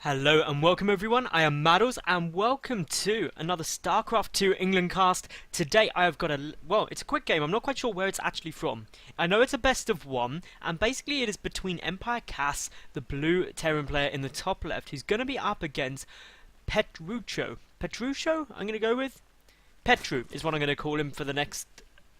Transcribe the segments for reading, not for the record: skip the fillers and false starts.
Hello and welcome everyone, I am Madals and welcome to another StarCraft 2 England cast. Today I have got it's a quick game, I'm not quite sure where it's actually from. I know it's a best of one, and basically it is between EmpireKas, the blue Terran player in the top left, who's going to be up against Petrucho. Petrucho, I'm going to go with? Petru is what I'm going to call him for the next,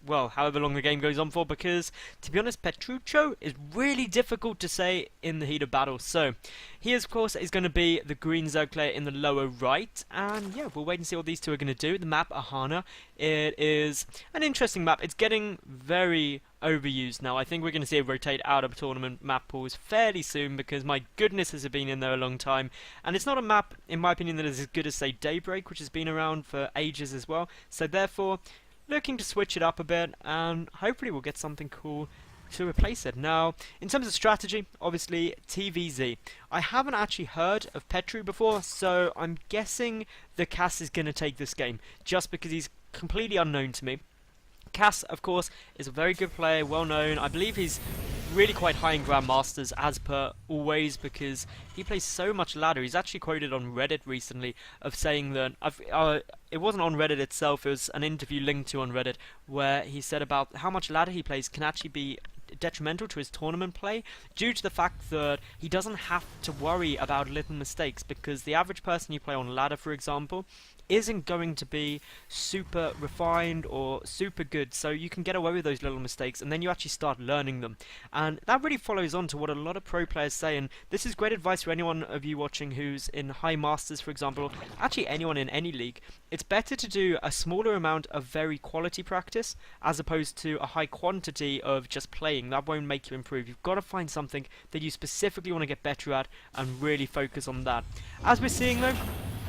well, however long the game goes on for, because, to be honest, Petrucho is really difficult to say in the heat of battle. So, he, of course, is going to be the green Zerg player in the lower right, and yeah, we'll wait and see what these two are going to do. The map, Ahana, it is an interesting map. It's getting very overused now. I think we're going to see it rotate out of tournament map pools fairly soon, because my goodness has it been in there a long time, and it's not a map, in my opinion, that is as good as, say, Daybreak, which has been around for ages as well. So, therefore, looking to switch it up a bit, and hopefully we'll get something cool to replace it. Now, in terms of strategy, obviously TvZ. I haven't actually heard of Petru before, so I'm guessing the Kas is going to take this game, just because he's completely unknown to me. Kas, of course, is a very good player, well known. I believe he's really quite high in Grandmasters, as per always, because he plays so much ladder. He's actually quoted on Reddit recently of saying that, it wasn't on Reddit itself, it was an interview linked to on Reddit, where he said about how much ladder he plays can actually be detrimental to his tournament play, due to the fact that he doesn't have to worry about little mistakes, because the average person you play on ladder, for example, isn't going to be super refined or super good, so you can get away with those little mistakes, and then you actually start learning them. And that really follows on to what a lot of pro players say, and this is great advice for anyone of you watching who's in high masters, for example, actually anyone in any league. It's better to do a smaller amount of very quality practice as opposed to a high quantity of just playing. That won't make you improve. You've got to find something that you specifically want to get better at and really focus on that. As we're seeing though,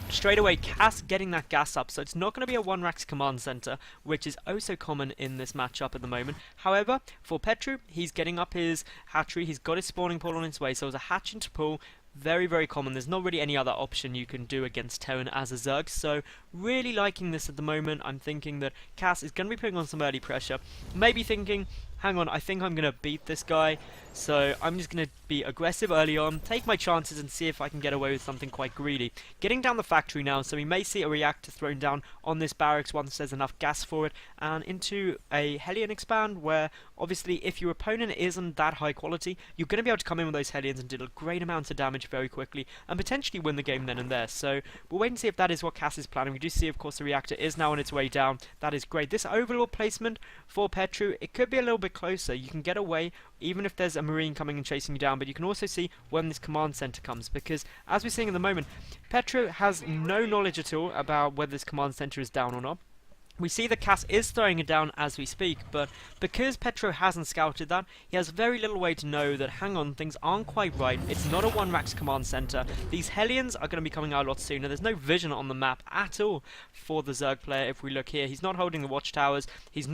straight away, Kas getting that gas up, so it's not going to be a one-racks command center, which is oh so common in this matchup at the moment. However, for Petru, he's getting up his hatchery, he's got his spawning pool on its way, so it's a hatch into pool. Very, very common. There's not really any other option you can do against Terran as a Zerg, so really liking this at the moment. I'm thinking that Kas is going to be putting on some early pressure. Maybe thinking, hang on, I think I'm going to beat this guy, so I'm just going to be aggressive early on, take my chances and see if I can get away with something quite greedy. Getting down the factory now, so we may see a reactor thrown down on this barracks once there's enough gas for it, and into a Hellion expand, where obviously if your opponent isn't that high quality, you're going to be able to come in with those Hellions and do a great amount of damage very quickly, and potentially win the game then and there. So we'll wait and see if that is what Kas is planning. We do see, of course, the reactor is now on its way down. That is great. This overlord placement for Petru, it could be a little bit closer. You can get away even if there's a marine coming and chasing you down, but you can also see when this command center comes, because as we're seeing at the moment, Petru has no knowledge at all about whether this command center is down or not. We see that Kas is throwing it down as we speak, but because Petru hasn't scouted that, he has very little way to know that, hang on, things aren't quite right. It's not a one-racks command center. These Hellions are going to be coming out a lot sooner. There's no vision on the map at all for the Zerg player. If we look here, he's not holding the watchtowers. He's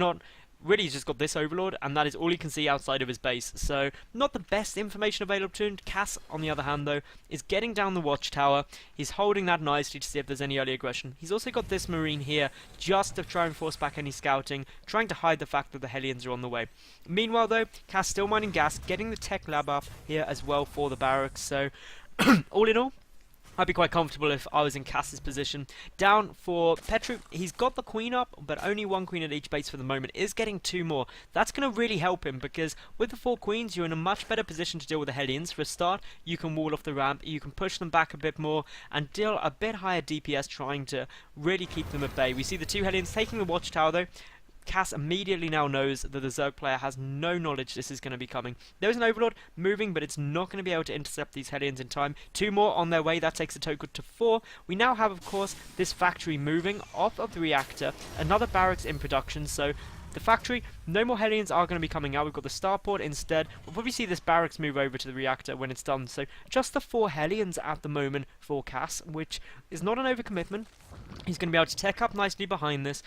just got this overlord, and that is all he can see outside of his base. So, not the best information available to him. Kas, on the other hand, though, is getting down the watchtower. He's holding that nicely to see if there's any early aggression. He's also got this marine here, just to try and force back any scouting, trying to hide the fact that the Hellions are on the way. Meanwhile, though, Kas still mining gas, getting the tech lab up here as well for the barracks. So, all in all, I'd be quite comfortable if I was in Kas's position. Down for Petru, he's got the queen up, but only one queen at each base for the moment. Is getting two more. That's going to really help him, because with the 4 queens, you're in a much better position to deal with the Hellions. For a start, you can wall off the ramp, you can push them back a bit more, and deal a bit higher DPS, trying to really keep them at bay. We see the 2 Hellions taking the watchtower, though. Kas immediately now knows that the Zerg player has no knowledge this is going to be coming. There's an Overlord moving, but it's not going to be able to intercept these Hellions in time. 2 more on their way, that takes the total to 4. We now have, of course, this factory moving off of the reactor. Another barracks in production, so the factory, no more Hellions are going to be coming out. We've got the starport instead. We'll probably see this barracks move over to the reactor when it's done. So just the 4 Hellions at the moment for Kas, which is not an overcommitment. He's going to be able to tech up nicely behind this,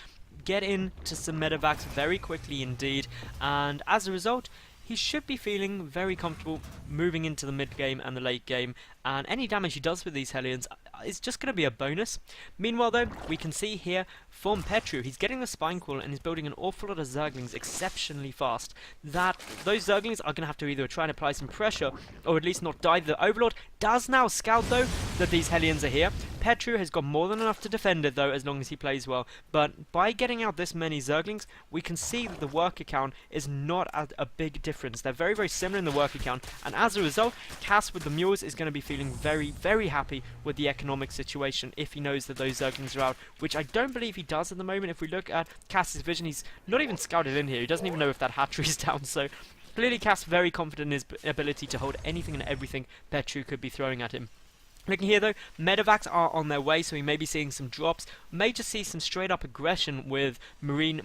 get into some medevacs very quickly indeed, and as a result, he should be feeling very comfortable moving into the mid game and the late game, and any damage he does with these Hellions is just going to be a bonus. Meanwhile though, we can see here from Petru, he's getting the spine coil and he's building an awful lot of Zerglings exceptionally fast. Those Zerglings are going to have to either try and apply some pressure or at least not die. The Overlord does now scout though that these Hellions are here. Petru has got more than enough to defend it though, as long as he plays well. But by getting out this many Zerglings, we can see that the worker count is not at a big difference. They're very, very similar in the worker count, and as a result, Kas with the mules is going to be feeling very, very happy with the economic situation if he knows that those Zerglings are out, which I don't believe he does at the moment. If we look at Kas's vision, he's not even scouted in here. He doesn't even know if that hatchery is down, so clearly Kas very confident in his ability to hold anything and everything Petru could be throwing at him. Looking here though, medevacs are on their way, so we may be seeing some drops. May just see some straight up aggression with Marine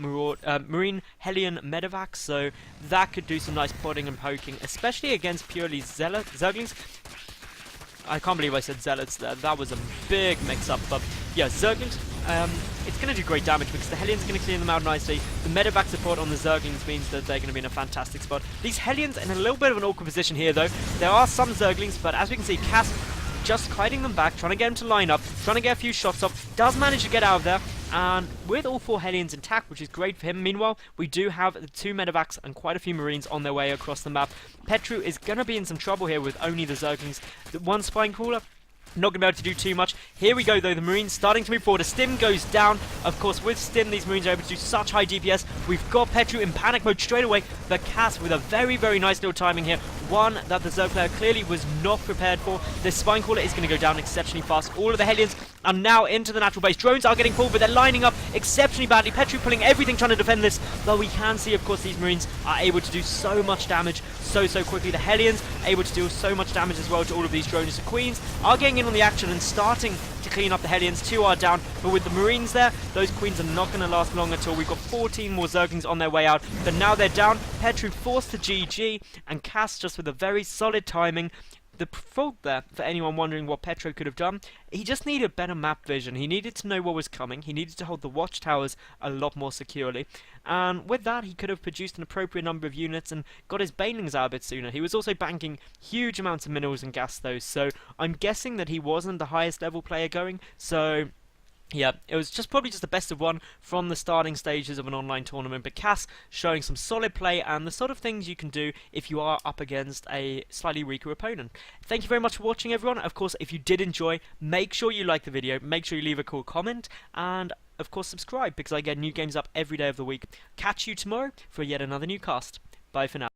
Hellion medevacs, so that could do some nice prodding and poking, especially against purely Zerglings. I can't believe I said Zealots there. That was a big mix-up, but yeah, Zerglings, it's going to do great damage because the Hellions are going to clean them out nicely. The medevac support on the Zerglings means that they're going to be in a fantastic spot. These Hellions in a little bit of an awkward position here though. There are some Zerglings, but as we can see, Kas just kiting them back, trying to get them to line up, trying to get a few shots off, does manage to get out of there, and with all 4 Hellions intact, which is great for him. Meanwhile, we do have the 2 medevacs and quite a few Marines on their way across the map. Petru is going to be in some trouble here with only the Zerglings. The 1 Spine Crawler, not going to be able to do too much. Here we go though, the Marines starting to move forward. A stim goes down. Of course, with stim, these Marines are able to do such high DPS. We've got Petru in panic mode straight away. The Kas with a very, very nice little timing here. One that the Zerg player clearly was not prepared for. This Spine Caller is going to go down exceptionally fast. All of the Hellions are now into the natural base. Drones are getting pulled, but they're lining up exceptionally badly. Petru pulling everything, trying to defend this. Though we can see, of course, these Marines are able to do so much damage so quickly. The Hellions able to do so much damage as well to all of these drones. The Queens are getting in on the action and starting to clean up the Hellions. 2 are down, but with the Marines there, those Queens are not going to last long at all. We've got 14 more Zerglings on their way out, but now they're down. Petru forced to GG, and Kas just with a very solid timing. The fault there, for anyone wondering what Petru could have done, he just needed better map vision. He needed to know what was coming. He needed to hold the watchtowers a lot more securely. And with that, he could have produced an appropriate number of units and got his banelings out a bit sooner. He was also banking huge amounts of minerals and gas though, so I'm guessing that he wasn't the highest level player going, so yeah, it was probably just the best of 1 from the starting stages of an online tournament, but Kas showing some solid play and the sort of things you can do if you are up against a slightly weaker opponent. Thank you very much for watching, everyone. Of course, if you did enjoy, make sure you like the video, make sure you leave a cool comment, and of course subscribe because I get new games up every day of the week. Catch you tomorrow for yet another new cast. Bye for now.